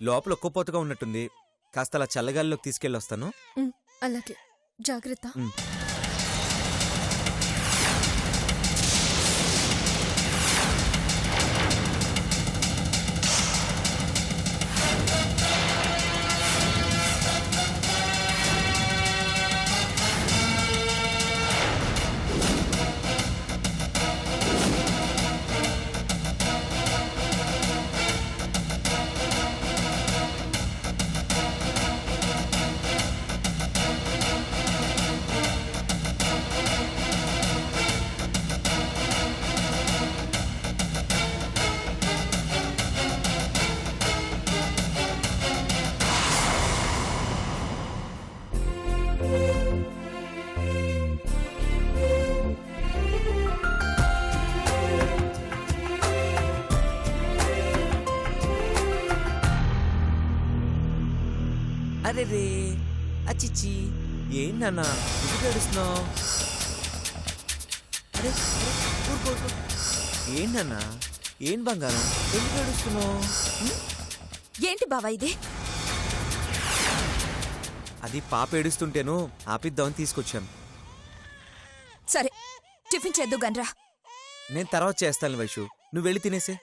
లోపల ఒక్కపోతగా ఉన్నట్టుంది. కాస్త అలా చల్లగాలిలోకి తీసుకెళ్ళొస్తాను. అలాగే, జాగ్రత్త. అరే రే అచ్చిచ్చి, ఏం నాన్న ఎందుకు ఏడుస్తున్నావు? అరే ఊరుకో. ఏం నాన్న, ఏం బంగారం, ఎందుకు ఏడుస్తున్నావు? ఏంటి బావా ఇది? అది పాప ఏడుస్తుంటేను ఆపిద్దామని తీసుకొచ్చాను. సరే, టిఫిన్ చేద్దు గన్రా. నేను తర్వాత చేస్తాను వైషు, నువ్వు వెళ్ళి తినేసే.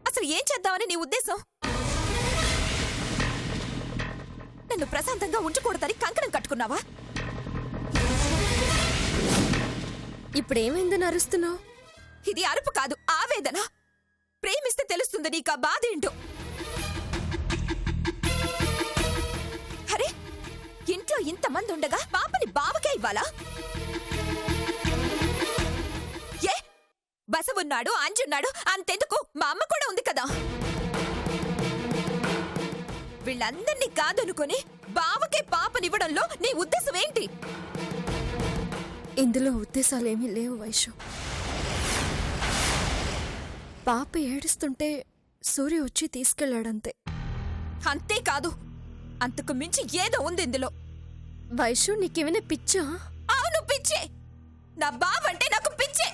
అసలు ఏం చేద్దామని నీ ఉద్దేశం? నన్ను ప్రశాంతంగా ఉంచకూడదని కంకణం కట్టుకున్నావా? ఇప్పుడేమైందని అరుస్తున్నావు? ఇది అరుపు కాదు, ఆవేదన. ప్రేమిస్తే తెలుస్తుంది నీకు ఆ బాధ ఏంటో. అరే, ఇంట్లో ఇంతమంది ఉండగా పాపని బావకే ఇవ్వాలా? ఏ బసవున్నాడు, అంజున్నాడు, అంతెందుకు మా అమ్మ కూడా ఉంది కదా. వీళ్ళందర్నీ కాదనుకుని బావకే పాపనివ్వడంలో నీ ఉద్దేశం ఏంటి? ఇందులో ఉద్దేశాలేమీ లేవు వైషు. పాప ఏడుస్తుంటే సూర్య వచ్చి తీసుకెళ్లాడంతే. అంతేకాదు, అంతకు మించి ఏదో ఉంది ఇందులో. వైషు, నీకేమైనా పిచ్చా? అవును, పిచ్చే. నా బావంటే నాకు పిచ్చే.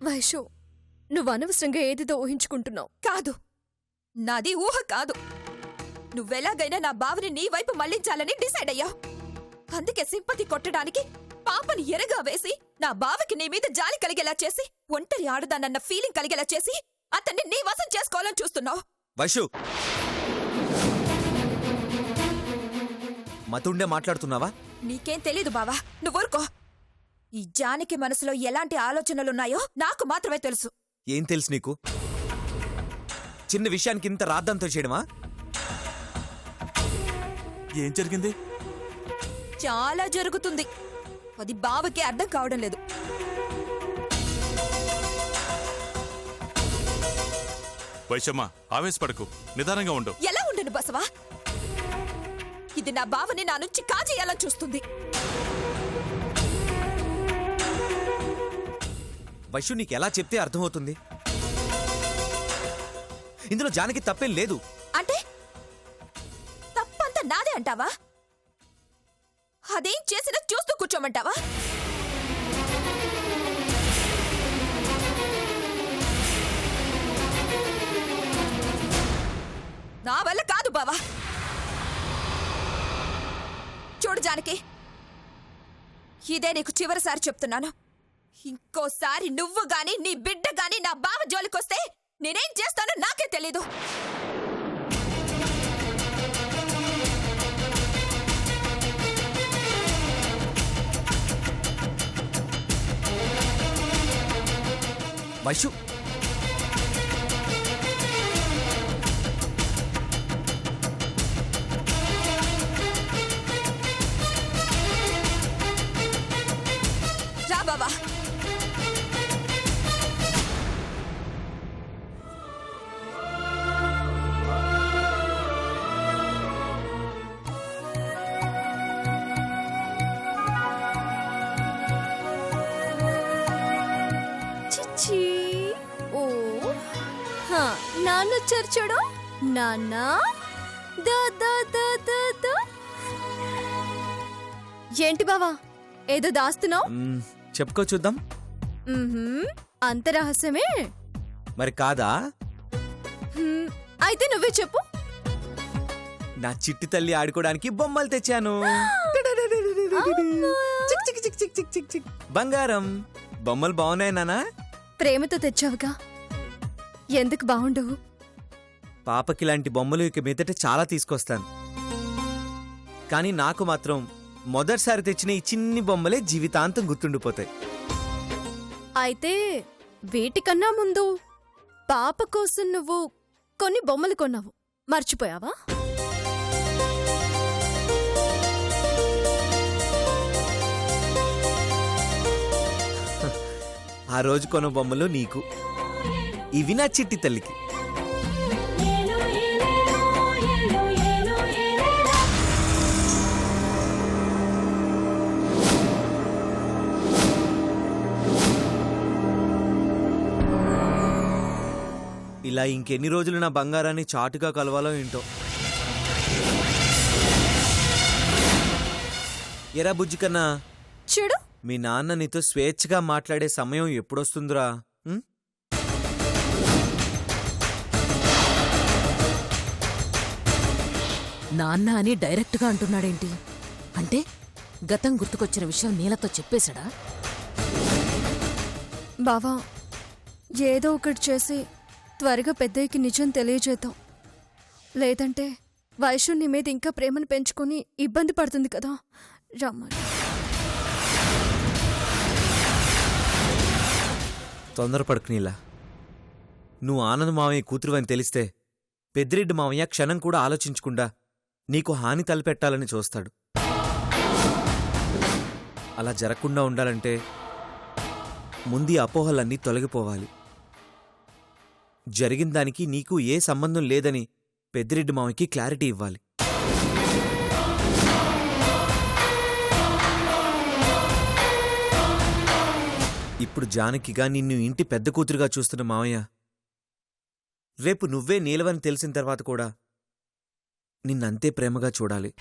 వైషు, నువ్వు అనవసరంగా ఏదేదో ఊహించుకుంటున్నావు. కాదు, నాది ఊహ కాదు. నువ్వెలాగైనా నా బావని నీ వైపు మళ్లించాలని డిసైడ్ అయ్యా. అందుకే సింపతి కొట్టడానికి పాపని ఎరగా వేసి నా బావకి నీ మీద జాలి కలిగేలా చేసి, ఒంటరి ఆడదానన్న ఫీలింగ్ కలిగేలా చేసి అతన్ని నీ వశం చేసుకోవాలని చూస్తున్నావు. వైషు, మతుండే మాట్లాడుతున్నావా? నీకేం తెలీదు బావా, నువ్వూరుకో. ఈ జానికి మనసులో ఎలాంటి ఆలోచనలున్నాయో నాకు మాత్రమే తెలుసు. ఏం తెలుసు నీకు? చిన్న విషయానికి ఇంత రాద్దంతో చేయడమా? ఏం జరిగింది? చాలా జరుగుతుంది. అది బావకి అర్థం కావడం లేదు. వైశమ్మ, ఆవేశపడకు, నిదానంగా ఉండు. ఎలా ఉండను బసవా? ఇది నా బావని నా నుంచి కాజేయాలని చూస్తుంది. వైషు, నీకు ఎలా చెప్తే అర్థమవుతుంది? ఇందులో జానకి తప్పేం లేదు. అంటే తప్పంతా నాదే అంటావా? అదేం చేసినా చూస్తూ కూర్చోమంటావా? నా వల్ల కాదు బావా. చూడు జానకి, ఇదే నీకు చివరిసారి చెప్తున్నాను. ఇంకోసారి నువ్వు గాని నీ బిడ్డ గాని నా బావ జోలికొస్తే నేనేం చేస్తానో నాకే తెలీదు. వైషు, రా బావా. చీ ఓ హా, నాన్న వచ్చారు చూడు. నాన్న దా దా దా దా దా. ఏంటి బావా ఏదో దాస్తున్నావు? చెప్పుకో చూద్దాం. అంత రహస్యమే. మరి కాదా? హ్మ్, అయితే నువ్వే చెప్పు. నా చిట్టి తల్లి ఆడుకోవడానికి బొమ్మలు తెచ్చాను. చిక్ చిక్ చిక్ చిక్ చిక్ చిక్ చిక్. బంగారం బొమ్మలు బాగున్నాయి నానా? ప్రేమతో తెచ్చావుగా, ఎందుకు బాగుండవు? పాపకి ఇలాంటి బొమ్మలు ఇక మీదట చాలా తీసుకొస్తాను. కానీ నాకు మాత్రం మొదటిసారి తెచ్చిన ఈ చిన్ని బొమ్మలే జీవితాంతం గుర్తుండిపోతాయి. అయితే వీటికన్నా ముందు పాప కోసం నువ్వు కొన్ని బొమ్మలు కొన్నావు, మర్చిపోయావా? ఆ రోజు కొన్న బొమ్మలు నీకు, ఇవి నా చిట్టి తల్లికి. ఇలా ఇంకెన్ని రోజులు నా బంగారాన్ని చాటుగా కలవాలో ఏంటో. ఎరా బుజ్జి కన్నా, చూడు, మీ నాన్న నీతో స్వేచ్ఛగా మాట్లాడే సమయం ఎప్పుడొస్తుందిరా? నాన్న అని డైరెక్ట్గా అంటున్నాడేంటి? అంటే గతం గుర్తుకొచ్చిన విషయం నీలతో చెప్పేశాడా? బావా ఏదో ఒకటి చేసి త్వరగా పెద్దయ్యకి నిజం తెలియజేద్దాం. లేదంటే వైషు నీ మీద ఇంకా ప్రేమను పెంచుకుని ఇబ్బంది పడుతుంది కదా. రమ్మని. తొందరపడుకునేలా. నువ్వు ఆనంద్ మావయ్య కూతురువని తెలిస్తే పెద్దిరెడ్డి మావయ్య క్షణం కూడా ఆలోచించకుండా నీకు హాని తలపెట్టాలని చూస్తాడు. అలా జరగకుండా ఉండాలంటే ముందు అపోహలన్నీ తొలగిపోవాలి. జరిగిన దానికి నీకు ఏ సంబంధం లేదని పెద్దిరెడ్డి మావయ్యకి క్లారిటీ ఇవ్వాలి. ఇప్పుడు జానకిగా నిన్ను ఇంటి పెద్ద కూతురుగా చూస్తున్న మావయ్య రేపు నువ్వే నీలవని తెలిసిన తర్వాత కూడా నిన్నంతే ప్రేమగా చూడాలి.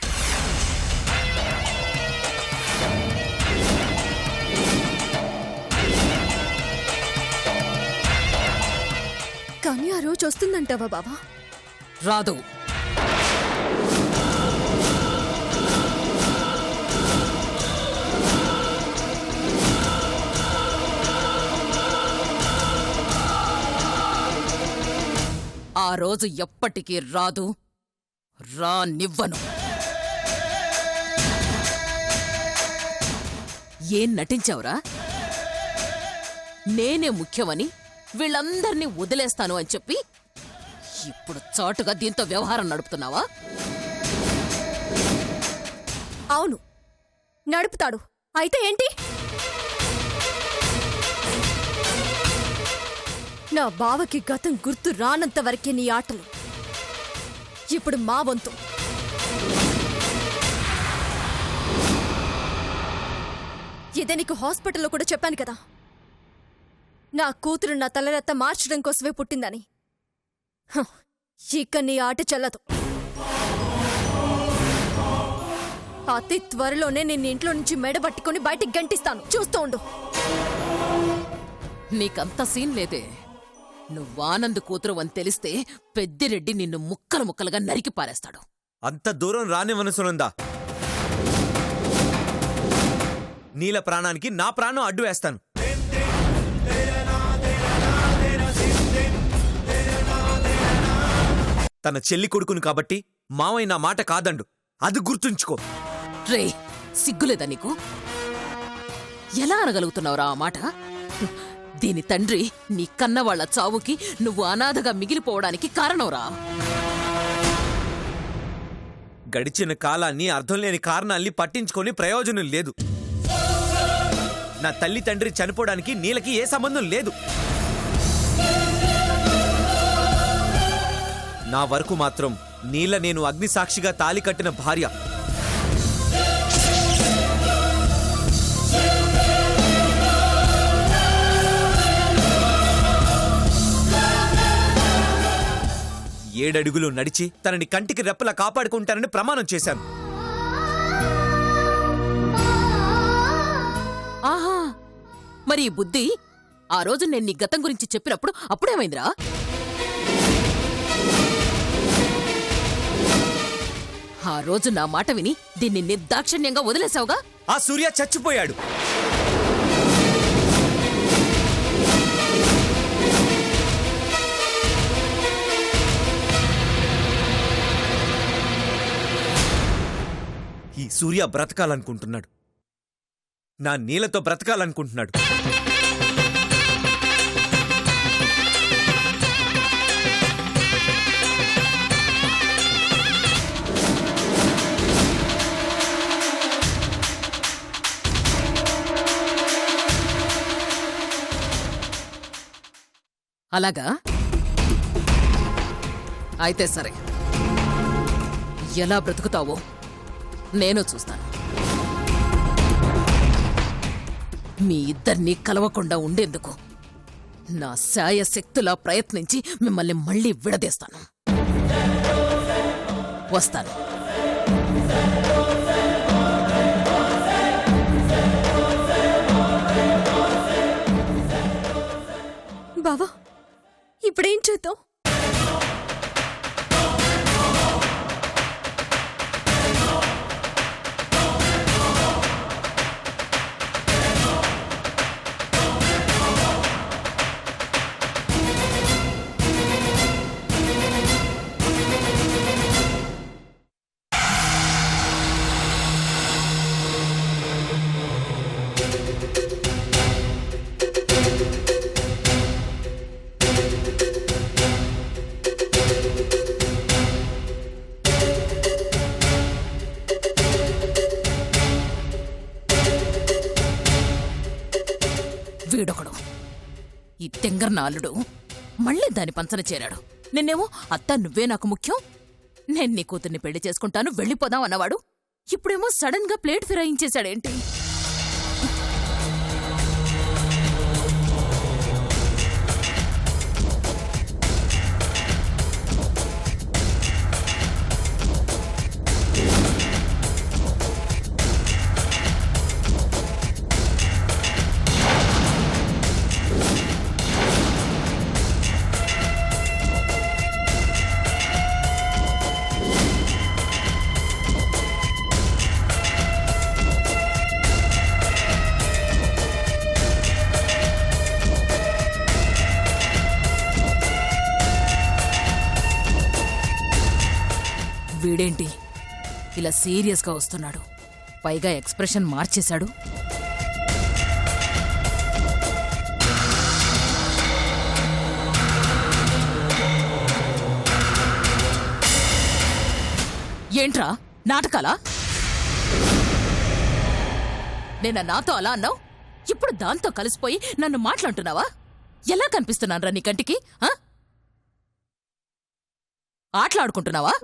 కానీ ఆ రోజు వస్తుందంటావా బావా? రాదు. ఆ రోజు ఎప్పటికీ రాదు, రానివ్వను. ఏం నటించావురా? నేనే ముఖ్యమని వీళ్ళందర్నీ వదిలేస్తాను అని చెప్పి ఇప్పుడు చాటుగా దీంతో వ్యవహారం నడుపుతున్నావా? అవును, నడుపుతాడు. అయితే ఏంటి? నా బావకి గతం గుర్తు రానంత వరకే నీ ఆటలు. ఇప్పుడు మా వంతు. ఇదే నీకు హాస్పిటల్లో కూడా చెప్పాను కదా, నా కూతురు నా తలరెత్త మార్చడం కోసమే పుట్టిందని. హ, ఇక నీ ఆట చెల్లదు. అతి త్వరలోనే నిన్ను ఇంట్లో నుంచి మెడబట్టుకుని బయటికి గంటిస్తాను, చూస్తూ ఉండు. నీకంత సీన్ లేదే. నువ్వు ఆనంద్ కూతురు అని తెలిస్తే పెద్దిరెడ్డి నిన్ను ముక్కలు ముక్కలుగా నరికి పారేస్తాడు. అంత దూరం రానివ్వను సునందా. నీల ప్రాణానికి నా ప్రాణం అడ్డు వేస్తాను. తన చెల్లి కొడుకును కాబట్టి మావయ్య నా మాట కాదండు, అది గుర్తుంచుకో. రే, సిగ్గులేదా నీకు? ఎలా అనగలుగుతున్నావురా ఆ మాట? దీని తండ్రి నీ కన్నవాళ్ల చావుకి నువ్వు అనాథగా మిగిలిపోవడానికి కారణంరా. గడిచిన కాలాన్ని, అర్థం లేని కారణాల్ని పట్టించుకొని ప్రయోజనం లేదు. నా తల్లి తండ్రి చనిపోవడానికి నీలకి ఏ సంబంధం లేదు. నా వరకు మాత్రం నీల నేను అగ్నిసాక్షిగా తాళి కట్టిన భార్య. 7 అడుగులు నడిచి తనని కంటికి రెప్పలా కాపాడుకుంటానని ప్రమాణం చేశాను. ఆహా, మరి ఈ బుద్ధి ఆ రోజు నేను నీ గతం గురించి చెప్పినప్పుడు అప్పుడేమైందిరా? ఆ రోజు నా మాట విని దీన్ని నిర్దాక్షిణ్యంగా వదిలేసావుగా. ఆ సూర్య చచ్చిపోయాడు. ఈ సూర్య బ్రతకాలనుకుంటున్నాడు. నా నీలతో బ్రతకాలనుకుంటున్నాడు. అలాగా? అయితే సరే, ఎలా బ్రతుకుతావో నేను చూస్తాను. మీ ఇద్దరినీ కలవకుండా ఉండేందుకు నా శాయశక్తులా ప్రయత్నించి మిమ్మల్ని మళ్ళీ విడదీస్తాను. వస్తాను. బావా, ఇప్పుడేం చేద్దాం? వీడొకడు, ఈ తెంగర్నాలుడు మళ్ళీ దాని పంచన చేరాడు. నిన్నేమో అత్త నువ్వే నాకు ముఖ్యం, నేను నీ కూతుర్ని పెళ్లి చేసుకుంటాను, వెళ్ళిపోదాం అన్నవాడు ఇప్పుడేమో సడన్ గా ప్లేట్ ఫిరాయించేశాడేంటి? వీడేంటి ఇలా సీరియస్గా వస్తున్నాడు? పైగా ఎక్స్ప్రెషన్ మార్చేశాడు. ఏంట్రా నాటకాలా? నేను నాతో అలా అన్నావు, ఇప్పుడు దాంతో కలిసిపోయి నన్ను మాట్లాడుతున్నావా? ఎలా కనిపిస్తున్నానరా నీ కంటికి? ఆటలాడుకుంటున్నావా?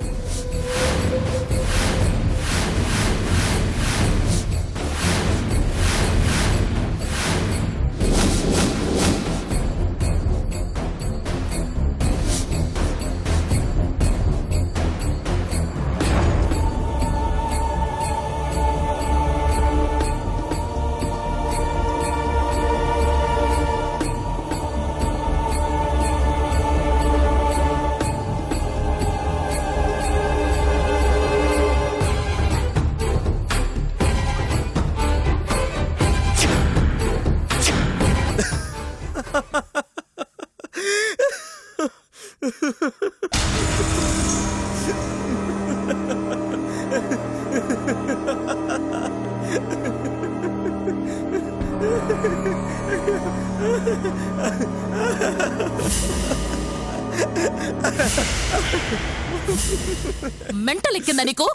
మెంటల్ ఎక్కిందా నీకు?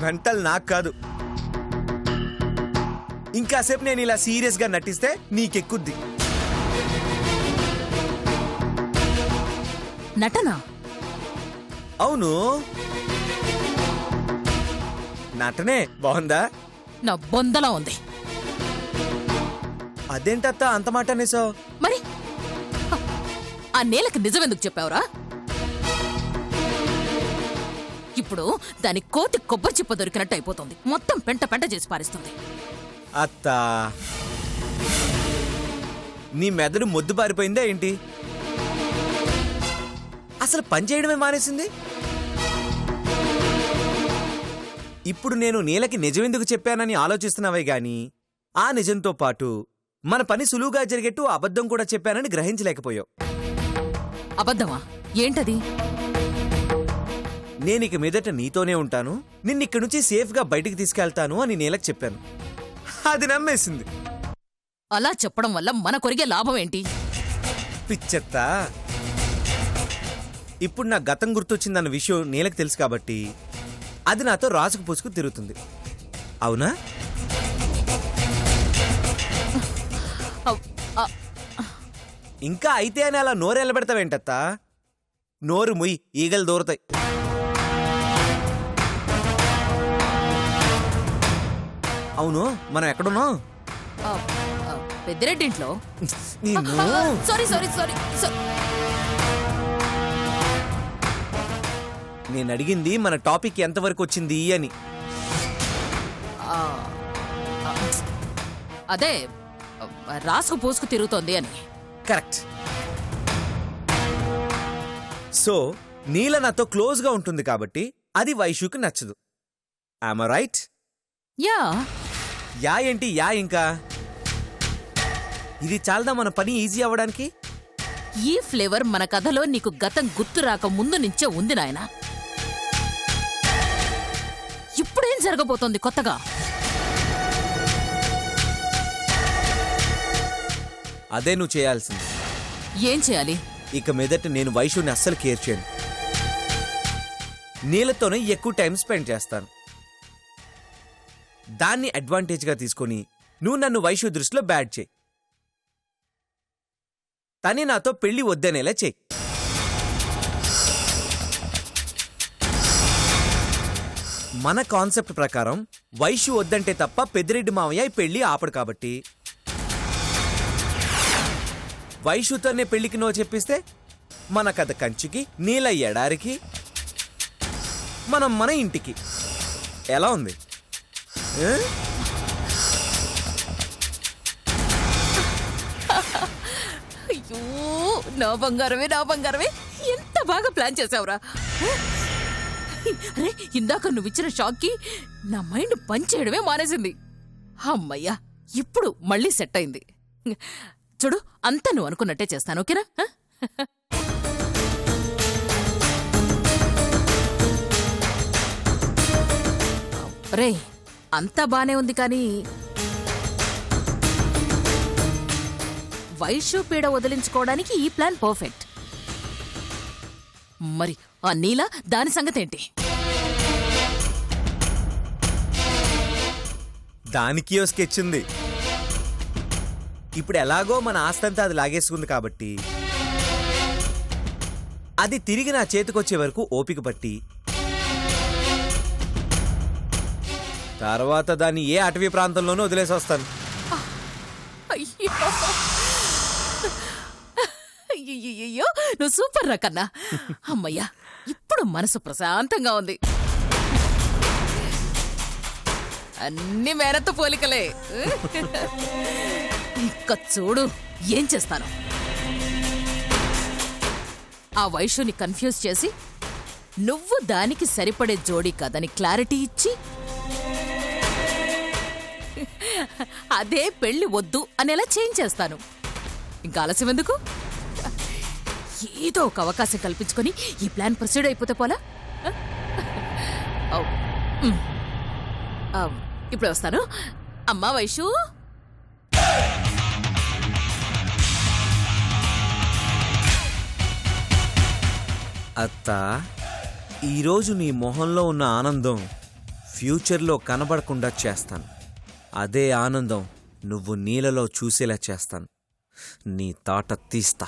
మెంటల్ నాకు కాదు. ఇంకాసేపు నేను ఇలా సీరియస్ గా నటిస్తే నీకెక్కుద్ది. నటనా? అవును, నటనే. బాగుందా? నా బొందలా ఉంది. అదేంటత్తా అంత మాట అనేసావు? మరి ఆ నీలకి నిజమెందుకు చెప్పావురా? ఇప్పుడు దాని కోతి కొబ్బరి చిప్ప దొరికినట్టు అయిపోతుంది. మొత్తం పెంట పెంట చేసి పారిస్తుంది. అత్తా, నీ మెదడు మొద్దు పారిపోయిందా ఏంటి? అసలు పని చేయడమే మానేసింది. ఇప్పుడు నేను నీలకి నిజమెందుకు చెప్పానని ఆలోచిస్తున్నావే గాని ఆ నిజంతో పాటు మన పని సులువుగా జరిగేట్టు అబద్ధం కూడా చెప్పానని గ్రహించలేకపోయావు. అబద్ధమా? ఏంటది? నేనిక మీదట నీతోనే ఉంటాను, నిన్నిక్కడి నుంచి సేఫ్గా బయటికి తీసుకెళ్తాను అని నీలకు చెప్పాను. అది నమ్మేసింది. అలా చెప్పడం వల్ల మన కొరిగే లాభం ఏంటి? పిచ్చెత్తా, ఇప్పుడు నా గతం గుర్తొచ్చిందన్న విషయం నీలకు తెలుసు కాబట్టి అది నాతో రాసుకు పూసుకు తిరుగుతుంది. అవునా? ఇంకా అయితే అని అలా నోరు ఎల్లబెడతావేంటత్తా? నోరు ముయ్, ఈగలు దూరతాయి. అవును, మనం ఎక్కడున్నాం? పెద్దిరెడ్డింట్లో. నిన్ను సారీ సారీ సారీ. నేను అడిగింది మన టాపిక్ ఎంతవరకు వచ్చింది అని. అదే రాసుకు పూసుకు తిరుగుతోంది అని. కరెక్ట్. సో నీల నాతో క్లోజ్గా ఉంటుంది కాబట్టి అది వైషుకి నచ్చదు. Am right? యా. యా ఏంటి యా? ఇంకా ఇది చాలదా మన పని ఈజీ అవ్వడానికి? ఈ ఫ్లేవర్ మన కథలో నీకు గతం గుర్తు రాక ముందు నుంచే ఉంది నాయనా. ఇప్పుడేం జరగబోతోంది కొత్తగా? అదే నువ్వు చేయాల్సింది. ఏం చేయాలి? ఇక మీదట నేను వైషుని అస్సలు కేర్ చేయను. నీలతోనే ఎక్కువ టైం స్పెండ్ చేస్తాను. దాన్ని అడ్వాంటేజ్గా తీసుకొని నువ్వు నన్ను వైషు దృష్టిలో బ్యాడ్ చేయి. తని నాతో పెళ్లి వద్దనేలా చెయ్యి. మన కాన్సెప్ట్ ప్రకారం వైషు వద్దంటే తప్ప పెద్దిరెడ్డి మావయ్య ఈ పెళ్లి ఆపడు కాబట్టి వైషుతోనే పెళ్లికి నో చెప్పిస్తే మన కథ కంచికి, నీల ఎడారికి, మనం మన ఇంటికి. ఎలా ఉంది? అయ్యో, నా బంగారమే నా బంగారమే, ఎంత బాగా ప్లాన్ చేసావురా. అరే, ఇందాక నువ్విచ్చిన షాక్కి నా మైండ్ పనిచేయడమే మానేసింది. అమ్మయ్యా, ఇప్పుడు మళ్ళీ సెట్ అయింది. చూడు, అంతా నువ్వు అనుకున్నట్టే చేస్తాను. ఓకేనా? రే, అంతా బానే ఉంది కానీ వైషు పీడ వదిలించుకోవడానికి ఈ ప్లాన్ పర్ఫెక్ట్. మరి ఆ నీల, దాని సంగతేంటి? దానికి ఓ స్కెచ్ ఉంది. ఇప్పుడు ఎలాగో మన ఆస్తంతా అది లాగేసుకుంది కాబట్టి అది తిరిగి నా చేతికొచ్చే వరకు ఓపిక పట్టి తర్వాత దాన్ని ఏ అటవీ ప్రాంతంలోనూ వదిలేసి వస్తాను. అయ్యో అయ్యయ్యో, నువ్వు సూపర్ రా కన్నా. అమ్మయ్యా, ఇప్పుడు మనసు ప్రశాంతంగా ఉంది. అన్ని మేనత్త పోలికలే. ఇంకా చూడు ఏం చేస్తాను. ఆ వైషుని కన్ఫ్యూజ్ చేసి నువ్వు దానికి సరిపడే జోడీ కదని క్లారిటీ ఇచ్చి అదే పెళ్లి వద్దు అనేలా చేంజ్ చేస్తాను. ఇంకా ఆలస్యం ఎందుకు? ఏదో ఒక అవకాశం కల్పించుకొని ఈ ప్లాన్ ప్రొసీడ్ అయిపోతే పోలా. ఇప్పుడు వస్తాను. అమ్మా వైషు, అత్త, ఈరోజు నీ మొహంలో ఉన్న ఆనందం ఫ్యూచర్లో కనబడకుండా చేస్తాను. అదే ఆనందం నువ్వు నీలలో చూసేలా చేస్తాను. నీ తాట తీస్తా.